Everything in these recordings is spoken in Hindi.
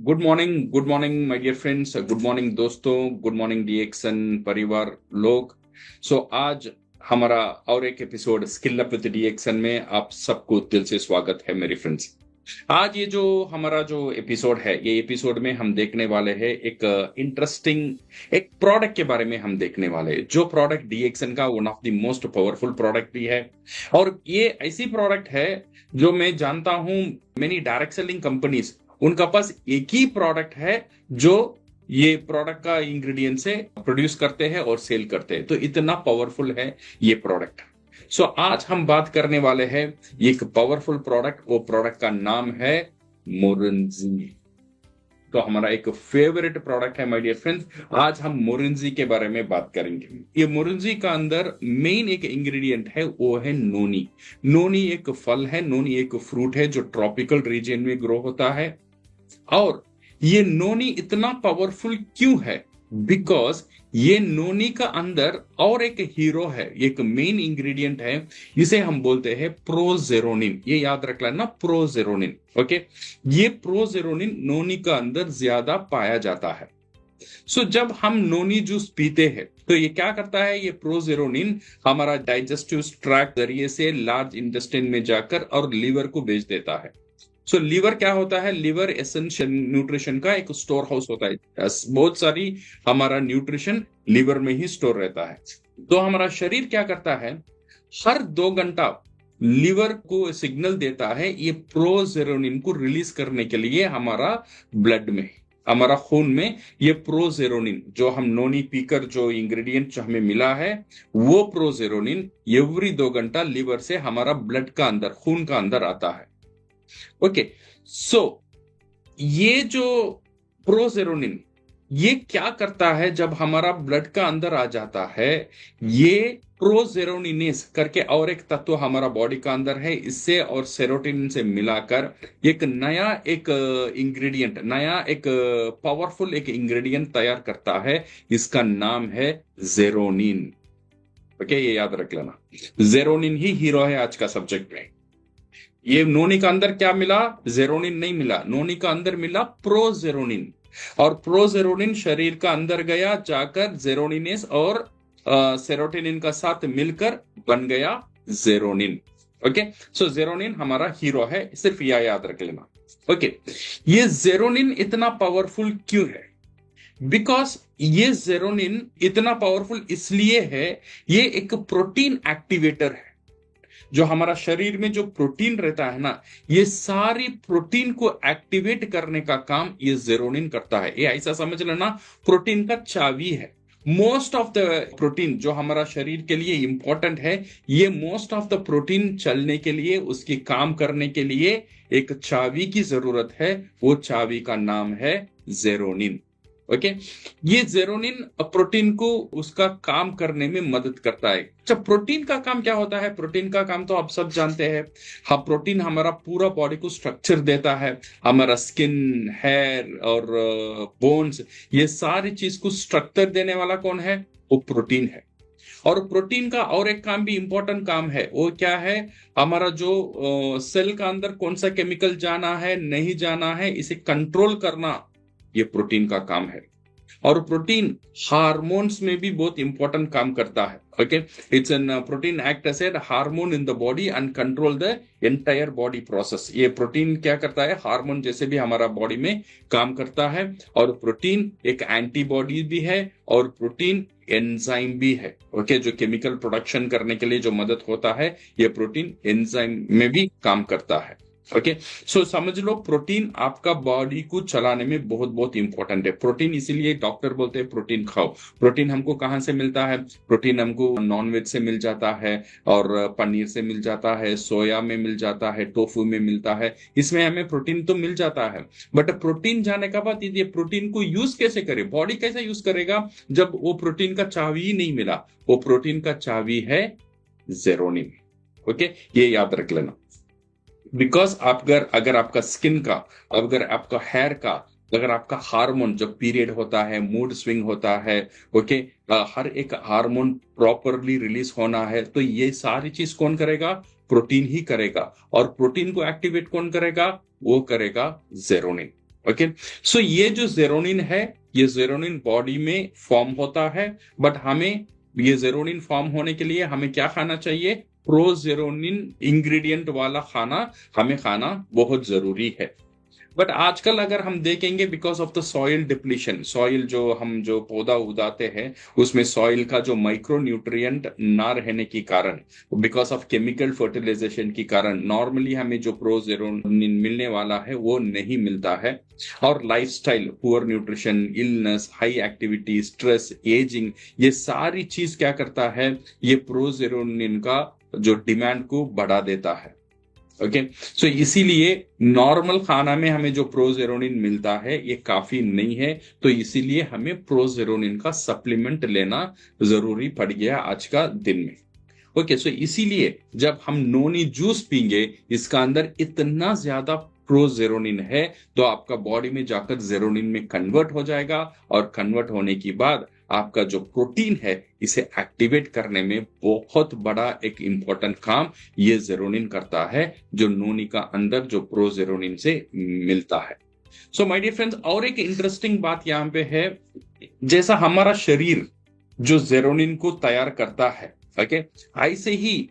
Good morning my dear friends, good morning दोस्तों, गुड मॉर्निंग डीएक्सन परिवार लोग। आज हमारा और एक episode skill up with DXN में आप सबको दिल से स्वागत है मेरे फ्रेंड्स। आज ये जो हमारा जो एपिसोड है, ये एपिसोड में हम देखने वाले हैं एक इंटरेस्टिंग एक प्रोडक्ट के बारे में हम देखने वाले हैं, जो प्रोडक्ट डीएक्सन का one of the most powerful product भी है। और ये ऐसी प्रोडक्ट है जो मैं जानता हूं मेनी डायरेक्ट सेलिंग कंपनीज उनका पास एक ही प्रोडक्ट है जो ये प्रोडक्ट का इंग्रेडिएंट से प्रोड्यूस करते हैं और सेल करते हैं, तो इतना पावरफुल है ये प्रोडक्ट। आज हम बात करने वाले हैं एक पावरफुल प्रोडक्ट, वो प्रोडक्ट का नाम है मोरिंजी। तो हमारा एक फेवरेट प्रोडक्ट है माय डियर फ्रेंड्स। आज हम मोरिंजी के बारे में बात करेंगे। ये मोरिंजी का अंदर मेन एक इंग्रेडिएंट है, वो है नोनी। नोनी एक फल है, नोनी एक फ्रूट है जो ट्रॉपिकल रीजन में ग्रो होता है। और ये नोनी इतना पावरफुल क्यों है? बिकॉज ये नोनी का अंदर और एक हीरो है, एक मेन इंग्रेडिएंट है, इसे हम बोलते हैं प्रोजेरोनिन। ये याद रख लेना, प्रोजेरोनिन। ओके, ये प्रोजेरोनिन नोनी का अंदर ज्यादा पाया जाता है। जब हम नोनी जूस पीते हैं तो ये क्या करता है, ये प्रोजेरोनिन हमारा डाइजेस्टिव ट्रैक्ट जरिए से लार्ज इंटेस्टाइन में जाकर और लीवर को भेज देता है। लीवर क्या होता है? लीवर एसेंशियल न्यूट्रिशन का एक स्टोर हाउस होता है। बहुत सारी हमारा न्यूट्रिशन लीवर में ही स्टोर रहता है। तो हमारा शरीर क्या करता है, हर 2 घंटा लीवर को सिग्नल देता है ये प्रोजेरोनिन को रिलीज करने के लिए। हमारा ब्लड में, हमारा खून में ये प्रोजेरोनिन, जो हम नोनी पीकर जो इंग्रेडिएंट जो हमें मिला है, वो प्रोजेरोनिन एवरी 2 घंटा लीवर से हमारा ब्लड का अंदर, खून का अंदर आता है। ओके, ये जो प्रोजेरोनिन ये क्या करता है जब हमारा ब्लड का अंदर आ जाता है, ये प्रोजेरोनिनेस करके और एक तत्व हमारा बॉडी का अंदर है, इससे और सेरोटोनिन से मिलाकर एक नया एक इंग्रेडिएंट, नया एक पावरफुल एक इंग्रेडिएंट तैयार करता है। इसका नाम है जेरोनिन। ओके, ये याद रख लेना, जेरोनिन ही हीरो है आज का सब्जेक्ट में। ये नोनी का अंदर क्या मिला? जेरोनिन नहीं मिला, नोनी का अंदर मिला प्रोजेरोनिन। और प्रोजेरोनिन शरीर का अंदर गया, जाकर जेरोनिनेस और सेरोटोनिन का साथ मिलकर बन गया जेरोनिन। ओके, जेरोनिन हमारा हीरो है, सिर्फ यह याद रख लेना। ओके, ये जेरोनिन इतना पावरफुल क्यों है? बिकॉज ये जेरोनिन इतना पावरफुल इसलिए है, ये एक प्रोटीन एक्टिवेटर है। जो हमारा शरीर में जो प्रोटीन रहता है ना, ये सारी प्रोटीन को एक्टिवेट करने का काम ये जेरोनिन करता है। ये ऐसा समझ लेना, प्रोटीन का चाबी है। मोस्ट ऑफ द प्रोटीन जो हमारा शरीर के लिए इंपॉर्टेंट है, ये मोस्ट ऑफ द प्रोटीन चलने के लिए, उसकी काम करने के लिए एक चाबी की जरूरत है। वो चाबी का नाम है जेरोनिन। ओके, ये जेरोनिन प्रोटीन को उसका काम करने में मदद करता है। अच्छा, प्रोटीन का काम क्या होता है? प्रोटीन का काम तो आप सब जानते हैं। हाँ, प्रोटीन हमारा पूरा बॉडी को स्ट्रक्चर देता है। हमारा स्किन, हेयर और बोन्स, ये सारी चीज को स्ट्रक्चर देने वाला कौन है? वो प्रोटीन है। और प्रोटीन का और एक काम भी इंपॉर्टेंट काम है, वो क्या है? हमारा जो सेल का अंदर कौन सा केमिकल जाना है, नहीं जाना है, इसे कंट्रोल करना, ये प्रोटीन का काम है। और प्रोटीन हार्मोन्स में भी बहुत इंपॉर्टेंट काम करता है। Okay, it's an protein act as a hormone in the body and control the entire body process. ये प्रोटीन क्या करता है? हार्मोन जैसे भी हमारा बॉडी में काम करता है। और प्रोटीन एक एंटीबॉडी भी है, और प्रोटीन एंजाइम भी है। ओके, जो केमिकल प्रोडक्शन करने के लिए जो मदद होता है, ये प्रोटीन एंजाइम में भी काम करता है। ओके, समझ लो, प्रोटीन आपका बॉडी को चलाने में बहुत बहुत इंपॉर्टेंट है। प्रोटीन इसीलिए डॉक्टर बोलते हैं प्रोटीन खाओ। प्रोटीन हमको कहां से मिलता है? प्रोटीन हमको नॉनवेज से मिल जाता है, और पनीर से मिल जाता है, सोया में मिल जाता है, टोफू में मिलता है। इसमें हमें प्रोटीन तो मिल जाता है, बट प्रोटीन जाने का बाद ये प्रोटीन को यूज कैसे करे, बॉडी कैसे यूज करेगा, जब वो प्रोटीन का चाबी ही नहीं मिला? वो प्रोटीन का चाबी है जेरोनिन। ओके, ये याद रख लेना। बिकॉज अगर आपका स्किन का, अगर आपका हेयर का, अगर आपका हार्मोन जो पीरियड होता है, मूड स्विंग होता है, ओके, हर एक हार्मोन प्रॉपरली रिलीज होना है, तो ये सारी चीज कौन करेगा? प्रोटीन ही करेगा। और प्रोटीन को एक्टिवेट कौन करेगा? वो करेगा जेरोनिन। ओके, सो ये जो जेरोनिन है, ये जेरोनिन बॉडी में फॉर्म होता है, बट हमें ये जेरोनिन फॉर्म होने के लिए हमें क्या खाना चाहिए? प्रोजेरोनिन इंग्रेडिएंट वाला खाना हमें खाना बहुत जरूरी है। बट आजकल अगर हम देखेंगे, because of the soil depletion, soil जो पौधा उगाते हैं उसमें सॉइल का जो माइक्रो न्यूट्रिएंट ना रहने के कारण, बिकॉज ऑफ केमिकल फर्टिलाइजेशन के कारण नॉर्मली हमें जो प्रोजेरोनिन मिलने वाला है वो नहीं मिलता है। और lifestyle, poor nutrition, illness, high activity, stress, ageing, ये सारी चीज क्या करता है? ये प्रोजेरोनिन का जो डिमांड को बढ़ा देता है। ओके, सो इसीलिए नॉर्मल खाना में हमें जो प्रोजेरोनिन मिलता है ये काफी नहीं है, तो इसीलिए हमें प्रोजेरोनिन का सप्लीमेंट लेना जरूरी पड़ गया आज का दिन में। ओके, सो इसीलिए जब हम नोनी जूस पीएंगे, इसका अंदर इतना ज्यादा प्रोजेरोनिन है तो आपका बॉडी में जाकर जेरोनिन में कन्वर्ट हो जाएगा, और कन्वर्ट होने के बाद आपका जो प्रोटीन है इसे एक्टिवेट करने में बहुत बड़ा एक इंपॉर्टेंट काम ये जेरोनिन करता है, जो नोनी का अंदर जो प्रोजेरोनिन से मिलता है। सो माय डियर फ्रेंड्स, और एक इंटरेस्टिंग बात यहाँ पे है, जैसा हमारा शरीर जो जेरोनिन को तैयार करता है, ओके, ऐसे ही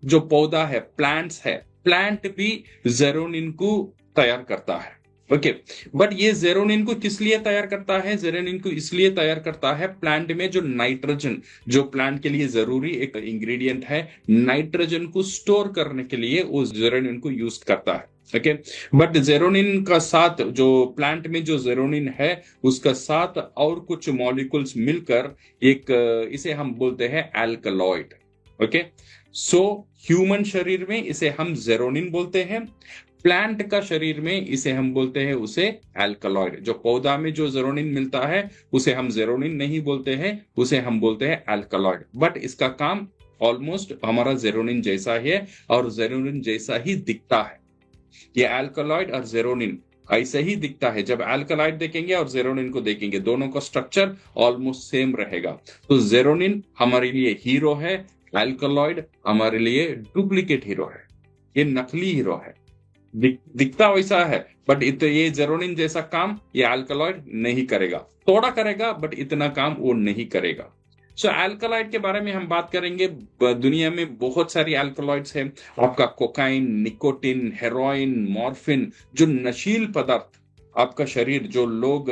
जो पौधा है, प्लांट्स है, प्लांट भी जेरोनिन को तैयार करता है। ओके, बट ये जेरोनिन को किस लिए तैयार करता है? जेरोनिन को इसलिए तैयार करता है, प्लांट में जो नाइट्रोजन, जो प्लांट के लिए जरूरी एक इंग्रेडिएंट है, नाइट्रोजन को स्टोर करने के लिए वो जेरोनिन को यूज करता है। ओके, बट जेरोनिन का साथ, जो प्लांट में जो जेरोनिन है उसका साथ और कुछ मॉलिक्यूल्स मिलकर एक, इसे हम बोलते हैं एल्कलॉइड। ओके, सो ह्यूमन शरीर में इसे हम जेरोनिन बोलते हैं, प्लांट का शरीर में इसे हम बोलते हैं उसे एल्कलॉइड। जो पौधा में जो जेरोनिन मिलता है उसे हम जेरोनिन नहीं बोलते हैं, उसे हम बोलते हैं एल्कलॉइड। बट इसका काम ऑलमोस्ट हमारा जेरोनिन जैसा ही है और जेरोनिन जैसा ही दिखता है। ये एल्कलॉइड और जेरोनिन ऐसे ही दिखता है। जब एल्कलॉइड देखेंगे और जेरोनिन को देखेंगे, दोनों का स्ट्रक्चर ऑलमोस्ट सेम रहेगा। तो जेरोनिन हमारे लिए हीरो है, एल्कलॉइड हमारे लिए डुप्लीकेट हीरो है, ये नकली हीरो है। दिखता वैसा है, बट ये जेरोनिन जैसा काम ये अल्कलॉइड नहीं करेगा। थोड़ा करेगा बट इतना काम वो नहीं करेगा। सो अल्कलॉइड के बारे में हम बात करेंगे। दुनिया में बहुत सारी अल्कलॉइड्स हैं। आपका कोकाइन, निकोटिन, हेरोइन, मॉर्फिन, जो नशील पदार्थ आपका शरीर, जो लोग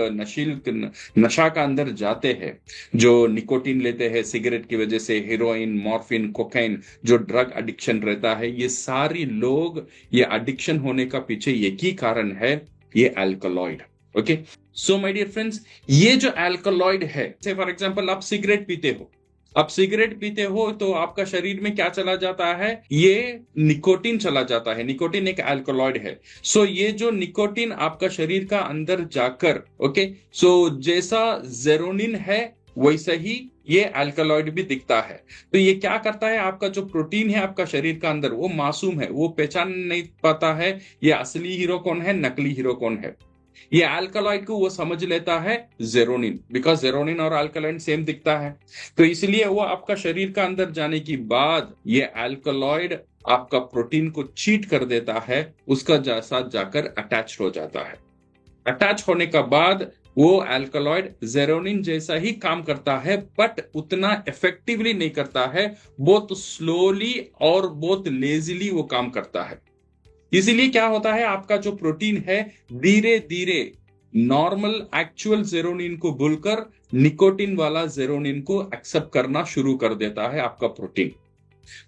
नशा का अंदर जाते हैं, जो निकोटिन लेते हैं सिगरेट की वजह से, हीरोइन, मॉर्फिन, कोकाइन, जो ड्रग एडिक्शन रहता है, ये सारी लोग, ये एडिक्शन होने का पीछे एक ही कारण है, ये alkaloid. Okay, so my dear friends, ये जो अल्कलॉइड है, से फॉर एग्जांपल आप सिगरेट पीते हो, आप सिगरेट पीते हो तो आपका शरीर में क्या चला जाता है? ये निकोटिन चला जाता है। निकोटिन एक अल्कलॉइड है। सो ये जो निकोटिन आपका शरीर का अंदर जाकर, ओके, सो जैसा जेरोनिन है वैसा ही ये अल्कलॉइड भी दिखता है। तो ये क्या करता है? आपका जो प्रोटीन है आपका शरीर का अंदर, वो मासूम है, वो पहचान नहीं पाता है ये असली हीरो कौन है, नकली हीरो कौन है। ये अल्कलॉइड को वो समझ लेता है जेरोनिन, बिकॉज जेरोनिन और अल्कलॉइड सेम दिखता है। तो इसलिए वो आपका शरीर का अंदर जाने की बाद ये अल्कलॉइड आपका प्रोटीन को चीट कर देता है, उसका साथ जाकर अटैच हो जाता है। अटैच होने का बाद वो अल्कलॉइड जेरोनिन जैसा ही काम करता है, बट उतना इफेक्टिवली नहीं करता है, बहुत स्लोली और बहुत लेजीली वो काम करता है। इसीलिए क्या होता है, आपका जो प्रोटीन है धीरे धीरे नॉर्मल एक्चुअल जेरोनिन को भूलकर निकोटिन वाला जेरोनिन को एक्सेप्ट करना शुरू कर देता है आपका प्रोटीन।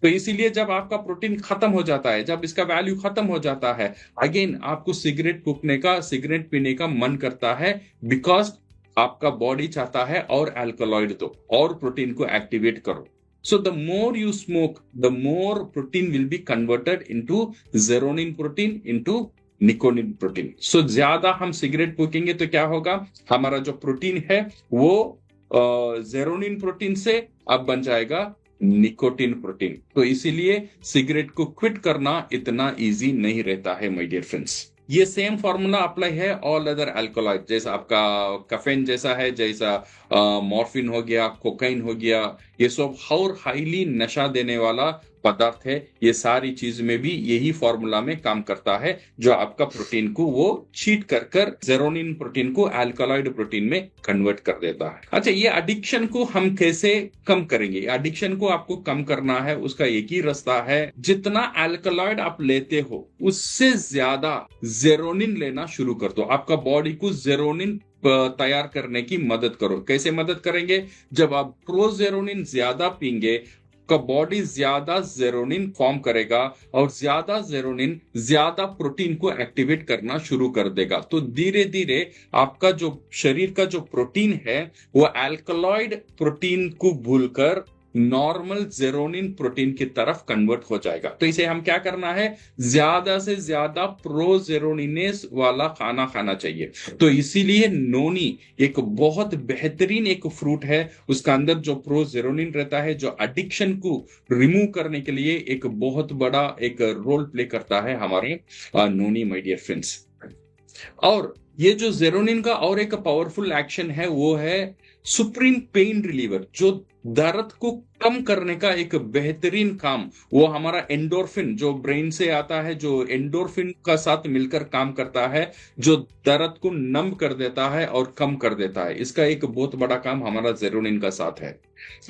तो इसीलिए जब आपका प्रोटीन खत्म हो जाता है, जब इसका वैल्यू खत्म हो जाता है, अगेन आपको सिगरेट फूकने का, सिगरेट पीने का मन करता है, बिकॉज आपका बॉडी चाहता है और अल्कलॉइड दो और प्रोटीन को एक्टिवेट करो। So the more you smoke, the more protein will be converted into zeronin protein into nicotine protein. So ज्यादा हम सिगरेट फूकेंगे तो क्या होगा, हमारा जो प्रोटीन है वो जेरोनिन प्रोटीन से अब बन जाएगा निकोटिन प्रोटीन। तो इसीलिए सिगरेट को क्विट करना इतना इजी नहीं रहता है माय डियर फ्रेंड्स। ये सेम फॉर्मूला अप्लाई है ऑल अदर अल्कोहॉल, जैसा आपका कैफीन जैसा है, जैसा मॉर्फिन हो गया, कोकाइन हो गया, ये सब और हाईली नशा देने वाला पदार्थ है, ये सारी चीज में भी यही फॉर्मूला में काम करता है, जो आपका प्रोटीन को वो चीट कर कर जेरोनिन प्रोटीन को अल्कलॉइड प्रोटीन में कन्वर्ट कर देता है। अच्छा, ये एडिक्शन को हम कैसे कम करेंगे? एडिक्शन को आपको कम करना है, उसका एक ही रास्ता है, जितना अल्कलॉइड आप लेते हो उससे ज्यादा जेरोनिन लेना शुरू कर दो। आपका बॉडी को जेरोनिन तैयार करने की मदद करो। कैसे मदद करेंगे? जब आप प्रोजेरोनिन ज्यादा पीएंगे, का बॉडी ज्यादा जेरोनिन फॉर्म करेगा और ज्यादा जेरोनिन ज्यादा प्रोटीन को एक्टिवेट करना शुरू कर देगा। तो धीरे धीरे आपका जो शरीर का जो प्रोटीन है वो अल्कलॉइड प्रोटीन को भूलकर नॉर्मल जेरोनिन प्रोटीन की तरफ कन्वर्ट हो जाएगा। तो इसे हम क्या करना है? ज्यादा से ज्यादा प्रोजेरोनिनेस वाला खाना खाना चाहिए। तो इसीलिए नोनी एक बहुत बेहतरीन एक फ्रूट है, उसका अंदर जो प्रोजेरोनिन रहता है, जो एडिक्शन को रिमूव करने के लिए एक बहुत बड़ा एक रोल प्ले करता है हमारे नोनी, माय डियर फ्रेंड्स। और ये जो जेरोनिन का और एक पावरफुल एक्शन है वो है सुप्रीम पेन रिलीवर, जो दर्द को कम करने का एक बेहतरीन काम, वो हमारा एंडोर्फिन जो ब्रेन से आता है, जो एंडोर्फिन का साथ मिलकर काम करता है, जो दर्द को नम कर देता है और कम कर देता है। इसका एक बहुत बड़ा काम हमारा जेरोनिन का साथ है।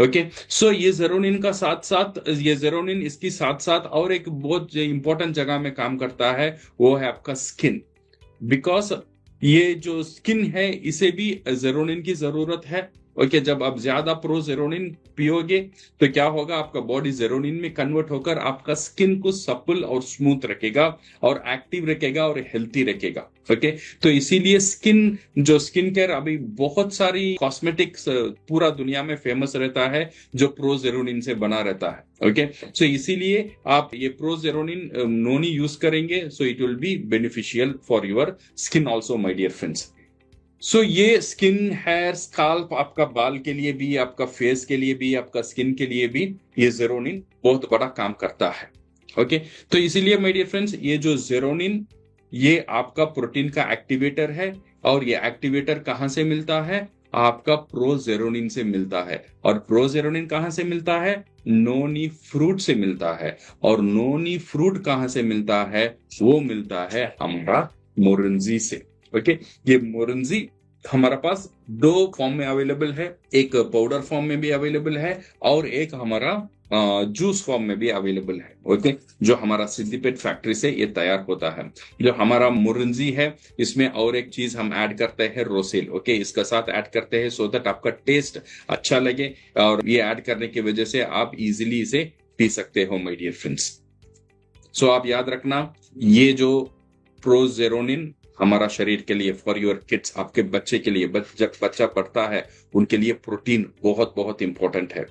ओके, सो ये जेरोनिन का साथ साथ, ये जेरोनिन इसकी साथ साथ और एक बहुत इंपॉर्टेंट जगह में काम करता है, वो है आपका स्किन। बिकॉज ये जो स्किन है इसे भी जेरोनिन की जरूरत है। ओके, जब आप ज्यादा प्रोजेरोनिन पियोगे तो क्या होगा? आपका बॉडी जेरोनिन में कन्वर्ट होकर आपका स्किन को सपल और स्मूथ रखेगा और एक्टिव रखेगा और हेल्थी रखेगा। ओके, तो इसीलिए स्किन केयर अभी बहुत सारी कॉस्मेटिक्स पूरा दुनिया में फेमस रहता है जो प्रोजेरोनिन से बना रहता है। ओके, सो इसीलिए आप ये प्रोजेरोनिन नोनी यूज करेंगे, so it will be beneficial for your skin also, my dear friends. So ये स्किन, हेयर, स्काल्प, आपका बाल के लिए भी, आपका फेस के लिए भी, आपका स्किन के लिए भी ये जेरोनिन बहुत बड़ा काम करता है। ओके, तो इसीलिए माय डियर फ्रेंड्स, ये जो जेरोनिन ये आपका प्रोटीन का एक्टिवेटर है, और ये एक्टिवेटर कहां से मिलता है? आपका प्रोजेरोनिन से मिलता है। और प्रोजेरोनिन कहां से मिलता है? नोनी फ्रूट से मिलता है। और नोनी फ्रूट कहां से मिलता है? वो मिलता है हमारा मोरंजी से। ओके, ये मोरंजी हमारा पास दो फॉर्म में अवेलेबल है, एक पाउडर फॉर्म में भी अवेलेबल है और एक हमारा जूस फॉर्म में भी अवेलेबल है। ओके, जो हमारा सिद्दीपेट फैक्ट्री से ये तैयार होता है। जो हमारा मोरंजी है, इसमें और एक चीज हम ऐड करते हैं, रोसेल। ओके, इसका साथ ऐड करते हैं सो दैट आपका टेस्ट अच्छा लगे, और ये ऐड करने की वजह से आप इजिली इसे पी सकते हो, माय डियर फ्रेंड्स। सो आप याद रखना, ये जो प्रोजेरोनिन हमारा शरीर के लिए, फॉर योर किड्स, आपके बच्चे के लिए, जब बच्चा पढ़ता है उनके लिए प्रोटीन बहुत बहुत इंपॉर्टेंट है।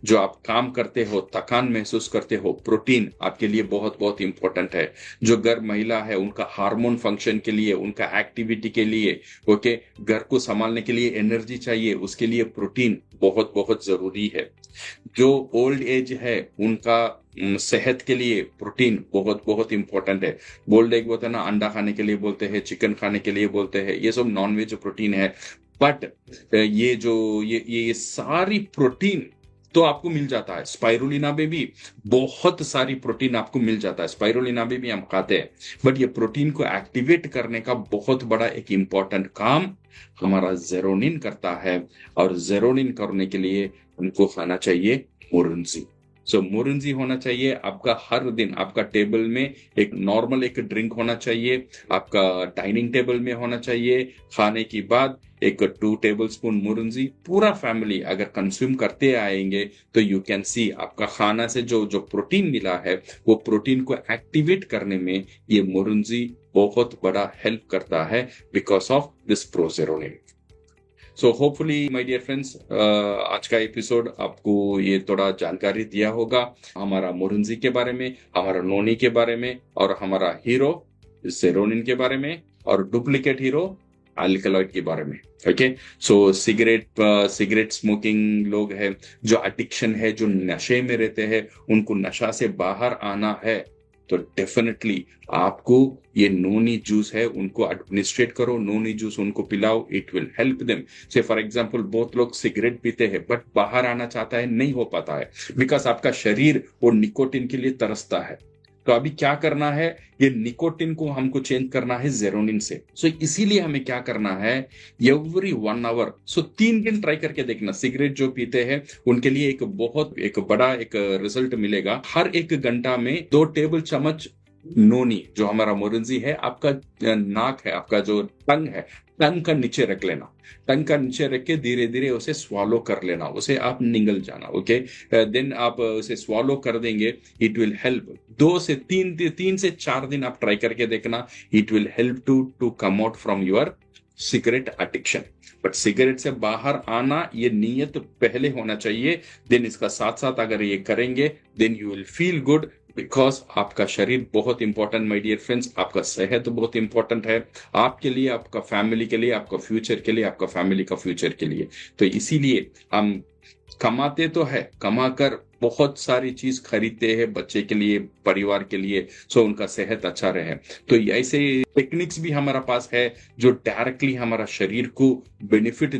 जो आप काम करते हो, थकान महसूस करते हो, प्रोटीन आपके लिए बहुत बहुत इंपॉर्टेंट है। जो घर महिला है उनका हार्मोन फंक्शन के लिए, उनका एक्टिविटी के लिए, ओके, घर को संभालने के लिए एनर्जी चाहिए, उसके लिए प्रोटीन बहुत बहुत जरूरी है। जो ओल्ड एज है उनका सेहत के लिए प्रोटीन बहुत बहुत इंपॉर्टेंट है। बोल्ड एग बोलते हैं ना, अंडा खाने के लिए बोलते हैं, चिकन खाने के लिए बोलते हैं, ये सब नॉनवेज प्रोटीन है। बट ये जो ये सारी प्रोटीन तो आपको मिल जाता है। स्पाइरुलिना में भी बहुत सारी प्रोटीन आपको मिल जाता है, स्पाइरुलिना में भी हम खाते हैं। बट ये प्रोटीन को एक्टिवेट करने का बहुत बड़ा एक इंपॉर्टेंट काम हमारा जेरोनिन करता है, और जेरोनिन करने के लिए उनको खाना चाहिए मोरंजी। सो मोरंजी होना चाहिए आपका हर दिन, आपका टेबल में एक नॉर्मल एक ड्रिंक होना चाहिए, आपका डाइनिंग टेबल में होना चाहिए। खाने के बाद एक 2 टेबलस्पून मोरंजी पूरा फैमिली अगर कंज्यूम करते आएंगे तो यू कैन सी आपका खाना से जो जो प्रोटीन मिला है वो प्रोटीन को एक्टिवेट करने में ये मोरंजी बहुत बड़ा हेल्प करता है, बिकॉज ऑफ दिस प्रोजेरोनिन। So hopefully my dear friends, आज का एपिसोड आपको ये थोड़ा जानकारी दिया होगा हमारा मोरंजी के बारे में, हमारा नोनी के बारे में, और हमारा हीरो जेरोनिन के बारे में, और डुप्लीकेट हीरो अल्कलॉइड के बारे में। ओके, सो सिगरेट स्मोकिंग लोग हैं, जो एडिक्शन है, जो नशे में रहते हैं, उनको नशा से बाहर आना है तो डेफिनेटली आपको ये नोनी जूस है उनको एडमिनिस्ट्रेट करो, नोनी जूस उनको पिलाओ, इट विल हेल्प देम। से फॉर एग्जांपल बहुत लोग सिगरेट पीते हैं बट बाहर आना चाहता है, नहीं हो पाता है, बिकॉज आपका शरीर वो निकोटिन के लिए तरसता है। तो अभी क्या करना है, ये निकोटिन को हमको चेंज करना है जेरोनिन से। सो इसीलिए हमें क्या करना है, एवरी 1 आवर, सो 3 दिन ट्राई करके देखना। सिगरेट जो पीते हैं उनके लिए एक बड़ा एक रिजल्ट मिलेगा। हर 1 घंटा में 2 टेबल चम्मच नोनी, जो हमारा मोरंजी है, आपका नाक है, आपका जो टंग है, टंग का नीचे रख लेना। टंग का नीचे रख के धीरे धीरे उसे स्वालो कर लेना, उसे आप निगल जाना। ओके, देन आप उसे स्वालो कर देंगे, इट विल हेल्प। 3 से 4 दिन आप ट्राई करके देखना, it will help to come out from your cigarette addiction. But cigarette से बाहर आना, ये नियत पहले होना चाहिए। देन इसका साथ साथ अगर ये करेंगे, then you will feel good, because आपका शरीर बहुत इंपॉर्टेंट माय डियर फ्रेंड्स, आपका सेहत बहुत इंपॉर्टेंट है आपके लिए, आपका फैमिली के लिए, आपका फ्यूचर के लिए, आपका फैमिली का फ्यूचर के लिए। तो इसीलिए हम कमाते तो है, कमाकर बहुत सारी चीज खरीदते हैं बच्चे के लिए, परिवार के लिए, सो उनका सेहत अच्छा रहे। तो ऐसे टेक्निक्स भी हमारा पास है जो डायरेक्टली हमारा शरीर को बेनिफिट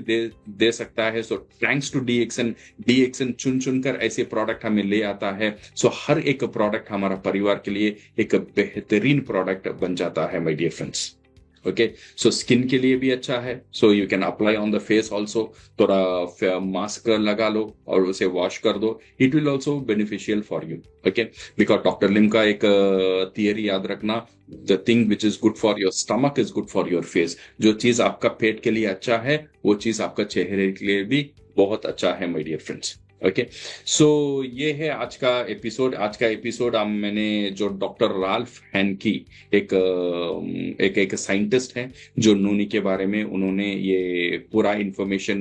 दे सकता है। सो थैंक्स टू डीएक्सन, डीएक्सन चुन चुनकर ऐसे प्रोडक्ट हमें ले आता है। सो हर एक प्रोडक्ट हमारा परिवार के लिए एक बेहतरीन प्रोडक्ट बन जाता है my dear friends. Okay, so skin के लिए भी अच्छा है। So you can apply on the face also, थोड़ा मास्क लगा लो और उसे वॉश कर दो, it will also beneficial for you. Okay, because doctor Lim का एक थियरी याद रखना, the thing which is good for your stomach is good for your face. जो चीज आपका पेट के लिए अच्छा है, वो चीज आपका चेहरे के लिए भी बहुत अच्छा है माय डियर फ्रेंड्स। ओके, सो ये है आज का एपिसोड मैंने जो डॉक्टर राल्फ हैन की, एक साइंटिस्ट है जो नूनी के बारे में उन्होंने ये पूरा इंफॉर्मेशन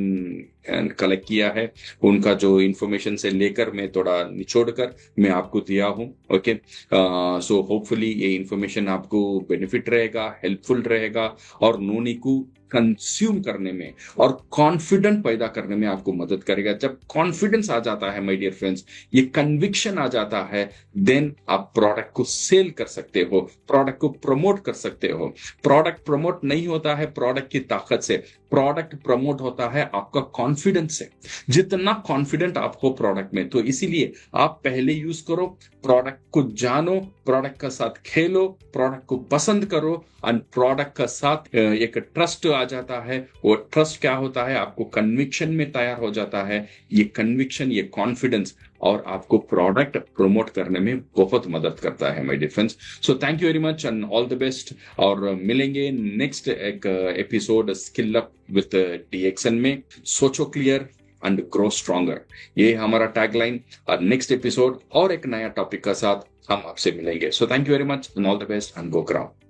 कलेक्ट किया है, उनका जो इंफॉर्मेशन से लेकर मैं थोड़ा निचोड़ कर मैं आपको दिया हूँ। ओके, सो होपफुली ये इंफॉर्मेशन आपको बेनिफिट रहेगा, हेल्पफुल रहेगा और नूनी को कंज्यूम करने में और कॉन्फिडेंट पैदा करने में आपको मदद करेगा। जब कॉन्फिडेंस आ जाता है माय डियर फ्रेंड्स, ये कन्विक्शन आ जाता है, देन आप प्रोडक्ट को सेल कर सकते हो, प्रोडक्ट को प्रमोट कर सकते हो। प्रोडक्ट प्रमोट नहीं होता है प्रोडक्ट की ताकत से, प्रोडक्ट प्रमोट होता है आपका कॉन्फिडेंस से। जितना कॉन्फिडेंट आप हो प्रोडक्ट में, तो इसीलिए आप पहले यूज करो, प्रोडक्ट को जानो, प्रोडक्ट का साथ खेलो, प्रोडक्ट को पसंद करो, और प्रोडक्ट का साथ एक ट्रस्ट आ जाता है। वो ट्रस्ट क्या होता है, आपको कन्विक्शन में तैयार हो जाता है। ये कन्विक्शन, ये कॉन्फिडेंस और आपको प्रोडक्ट प्रमोट करने में बहुत मदद करता है my dear friends. So thank you very much and all the best, और मिलेंगे नेक्स्ट एक episode skill up with DXN में। सोचो क्लियर एंड ग्रो स्ट्रॉन्गर, ये हमारा टैगलाइन। और नेक्स्ट एपिसोड और एक नया टॉपिक का साथ हम आपसे मिलेंगे। सो thank you very much and all the best and go ground.